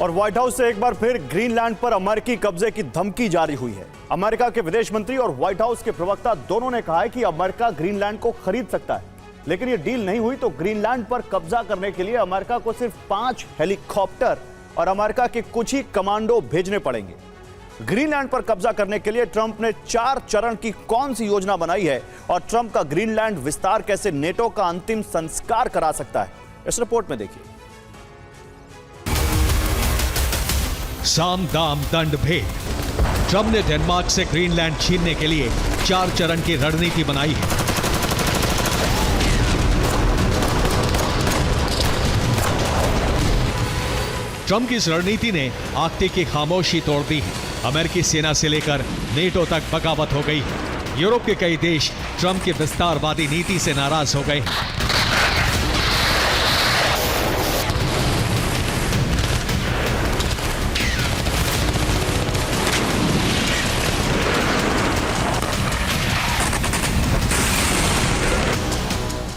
और white house से एक बार फिर ग्रीनलैंड पर अमेरिकी कब्जे की धमकी जारी हुई है। अमेरिका के विदेश मंत्री और व्हाइट हाउस के प्रवक्ता दोनों ने कहा है कि अमेरिका ग्रीनलैंड को खरीद सकता है, लेकिन यह डील नहीं हुई तो ग्रीनलैंड पर कब्जा करने के लिए अमेरिका को सिर्फ 5 हेलीकॉप्टर और अमेरिका के कुछ ही कमांडो भेजने पड़ेंगे। ग्रीनलैंड पर कब्जा करने के लिए ट्रंप ने 4 चरण की कौन सी योजना बनाई है और ट्रंप का ग्रीनलैंड विस्तार कैसे नेटो का अंतिम संस्कार करा सकता है, इस रिपोर्ट में देखिए। साम दाम दंड भेद। ट्रंप ने डेनमार्क से ग्रीनलैंड छीनने के लिए 4 चरण की रणनीति बनाई है। ट्रंप की इस रणनीति ने आर्कटिक की खामोशी तोड़ दी है। अमेरिकी सेना से लेकर नेटो तक बगावत हो गई है। यूरोप के कई देश ट्रंप की विस्तारवादी नीति से नाराज हो गए हैं।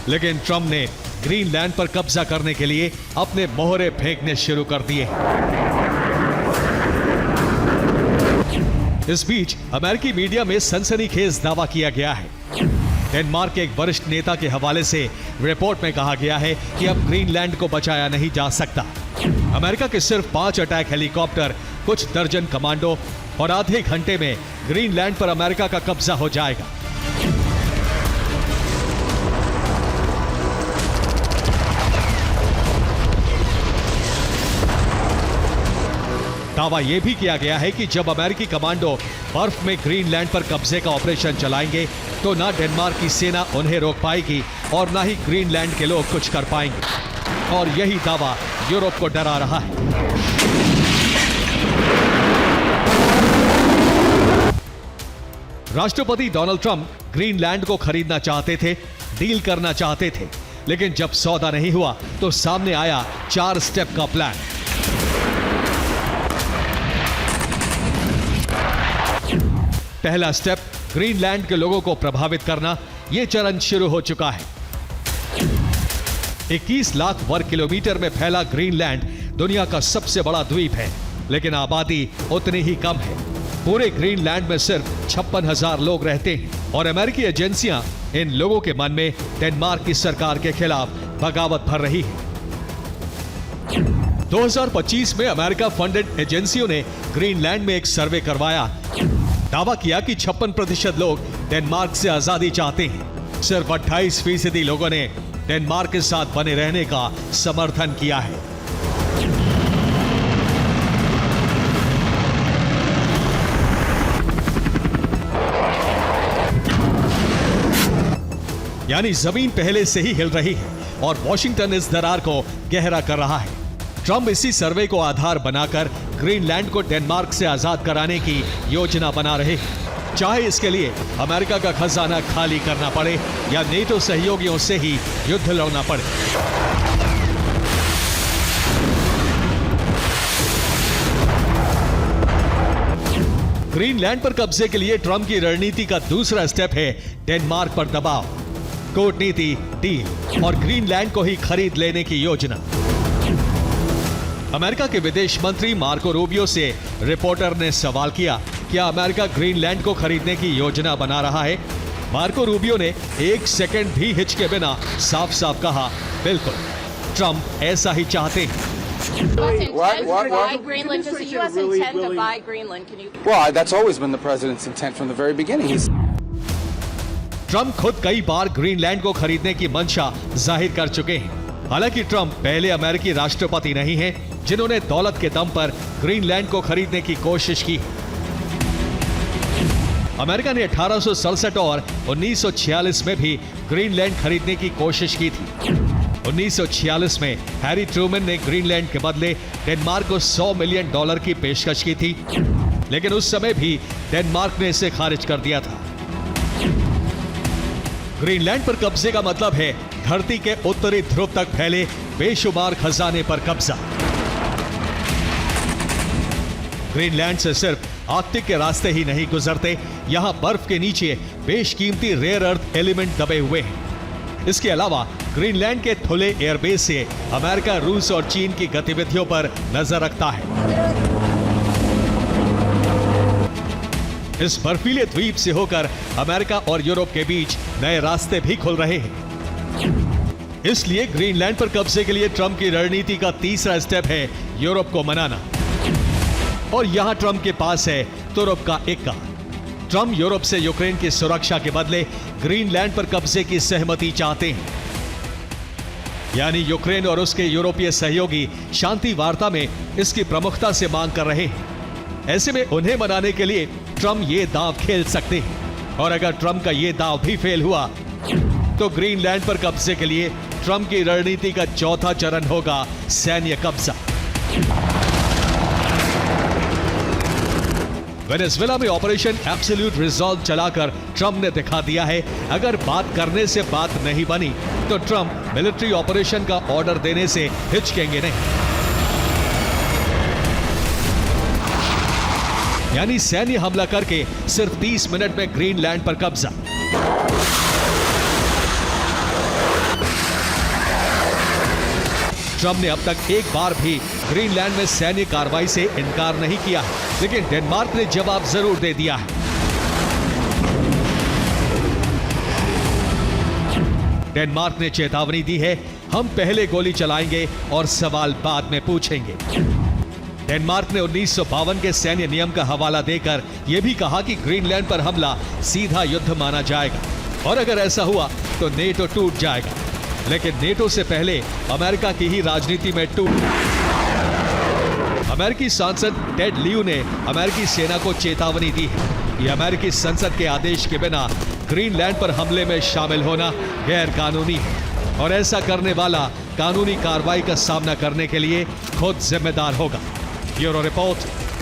लेकिन ट्रंप ने ग्रीनलैंड पर कब्जा करने के लिए अपने मोहरे फेंकने शुरू कर दिए। इस बीच अमेरिकी मीडिया में सनसनीखेज दावा किया गया है। डेनमार्क के एक वरिष्ठ नेता के हवाले से रिपोर्ट में कहा गया है कि अब ग्रीनलैंड को बचाया नहीं जा सकता। अमेरिका के सिर्फ 5 अटैक हेलीकॉप्टर, कुछ दर्जन कमांडो और आधे घंटे में ग्रीनलैंड पर अमेरिका का कब्जा हो जाएगा। दावा यह भी किया गया है कि जब अमेरिकी कमांडो बर्फ में ग्रीनलैंड पर कब्जे का ऑपरेशन चलाएंगे तो ना डेनमार्क की सेना उन्हें रोक पाएगी और ना ही ग्रीनलैंड के लोग कुछ कर पाएंगे। और यही दावा यूरोप को डरा रहा है। राष्ट्रपति डोनाल्ड ट्रंप ग्रीनलैंड को खरीदना चाहते थे, डील करना चाहते थे, लेकिन जब सौदा नहीं हुआ तो सामने आया 4 स्टेप का प्लान। पहला स्टेप ग्रीनलैंड के लोगों को प्रभावित करना। यह चरण शुरू हो चुका है। 21 लाख वर्ग किलोमीटर में फैला ग्रीनलैंड दुनिया का सबसे बड़ा द्वीप है, लेकिन आबादी उतनी ही कम है। पूरे ग्रीनलैंड में सिर्फ 56,000 लोग रहते हैं और अमेरिकी एजेंसियां इन लोगों के मन में डेनमार्क की सरकार के खिलाफ बगावत भर रही है। 2025 में अमेरिका फंडेड एजेंसियों ने ग्रीनलैंड में एक सर्वे करवाया। दावा किया कि 56% लोग डेनमार्क से आजादी चाहते हैं। सिर्फ 28% लोगों ने डेनमार्क के साथ बने रहने का समर्थन किया है। यानी जमीन पहले से ही हिल रही है और वॉशिंगटन इस दरार को गहरा कर रहा है। ट्रंप इसी सर्वे को आधार बनाकर ग्रीनलैंड को डेनमार्क से आजाद कराने की योजना बना रहे हैं, चाहे इसके लिए अमेरिका का खजाना खाली करना पड़े या नेटो सहयोगियों से ही युद्ध लड़ना पड़े। ग्रीनलैंड पर कब्जे के लिए ट्रंप की रणनीति का दूसरा स्टेप है डेनमार्क पर दबाव, कूटनीति, डील और ग्रीनलैंड को ही खरीद लेने की योजना। अमेरिका के विदेश मंत्री मार्को रूबियो से रिपोर्टर ने सवाल किया, क्या अमेरिका ग्रीनलैंड को खरीदने की योजना बना रहा है? मार्को रूबियो ने 1 सेकंड भी हिचके बिना साफ साफ कहा, बिल्कुल, ट्रंप ऐसा ही चाहते हैं। ट्रंप खुद कई बार ग्रीनलैंड को खरीदने की मंशा जाहिर कर चुके हैं। हालांकि ट्रंप पहले अमेरिकी राष्ट्रपति नहीं हैं जिन्होंने दौलत के दम पर ग्रीनलैंड को खरीदने की कोशिश की। अमेरिका ने 1867 और 1946 में भी ग्रीनलैंड खरीदने की कोशिश की थी। 1946 में हैरी ट्रूमैन ने ग्रीनलैंड के बदले डेनमार्क को $100 मिलियन की पेशकश की थी, लेकिन उस समय भी डेनमार्क ने इसे खारिज कर दिया था। ग्रीनलैंड पर कब्जे का मतलब है धरती के उत्तरी ध्रुव तक फैले बेशुमार खजाने पर कब्जा। ग्रीनलैंड से सिर्फ आर्कटिक के रास्ते ही नहीं गुजरते, यहां बर्फ के नीचे बेशकीमती रेयर अर्थ एलिमेंट दबे हुए हैं। इसके अलावा ग्रीनलैंड के खुले एयरबेस से अमेरिका, रूस और चीन की गतिविधियों पर नजर रखता है। इस बर्फीले द्वीप से होकर अमेरिका और यूरोप के बीच नए रास्ते भी खुल रहे हैं। इसलिए ग्रीनलैंड पर कब्जे के लिए ट्रंप की रणनीति का तीसरा स्टेप है यूरोप को मनाना। और यहां ट्रंप के पास है तुरुप का इक्का। ट्रंप यूरोप से यूक्रेन की सुरक्षा के बदले ग्रीनलैंड पर कब्जे की सहमति चाहते हैं। यानी यूक्रेन और उसके यूरोपीय सहयोगी शांति वार्ता में इसकी प्रमुखता से मांग कर रहे हैं। ऐसे में उन्हें मनाने के लिए ट्रंप ये दांव खेल सकते हैं। और अगर ट्रंप का ये दांव भी फेल हुआ तो ग्रीनलैंड पर कब्जे के लिए ट्रंप की रणनीति का चौथा चरण होगा सैन्य कब्जा। वेनेजुएला में ऑपरेशन एब्सोल्यूट रिजॉल्व चलाकर ट्रंप ने दिखा दिया है, अगर बात करने से बात नहीं बनी तो ट्रंप मिलिट्री ऑपरेशन का ऑर्डर देने से हिचकेंगे नहीं। यानी सैन्य हमला करके सिर्फ 30 मिनट में ग्रीनलैंड पर कब्जा। ट्रंप ने अब तक एक बार भी ग्रीनलैंड में सैन्य कार्रवाई से इनकार नहीं किया है, लेकिन डेनमार्क ने जवाब जरूर दे दिया है। डेनमार्क ने चेतावनी दी है, हम पहले गोली चलाएंगे और सवाल बाद में पूछेंगे। डेनमार्क ने 1952 के सैन्य नियम का हवाला देकर यह भी कहा कि ग्रीनलैंड पर हमला सीधा युद्ध माना जाएगा और अगर ऐसा हुआ तो नेटो टूट जाएगा। लेकिन नेटो से पहले अमेरिका की ही राजनीति में अमेरिकी सांसद टेड लियू ने अमेरिकी सेना को चेतावनी दी है कि अमेरिकी संसद के आदेश के बिना ग्रीनलैंड पर हमले में शामिल होना गैर कानूनी है और ऐसा करने वाला कानूनी कार्रवाई का सामना करने के लिए खुद जिम्मेदार होगा। Bureau report.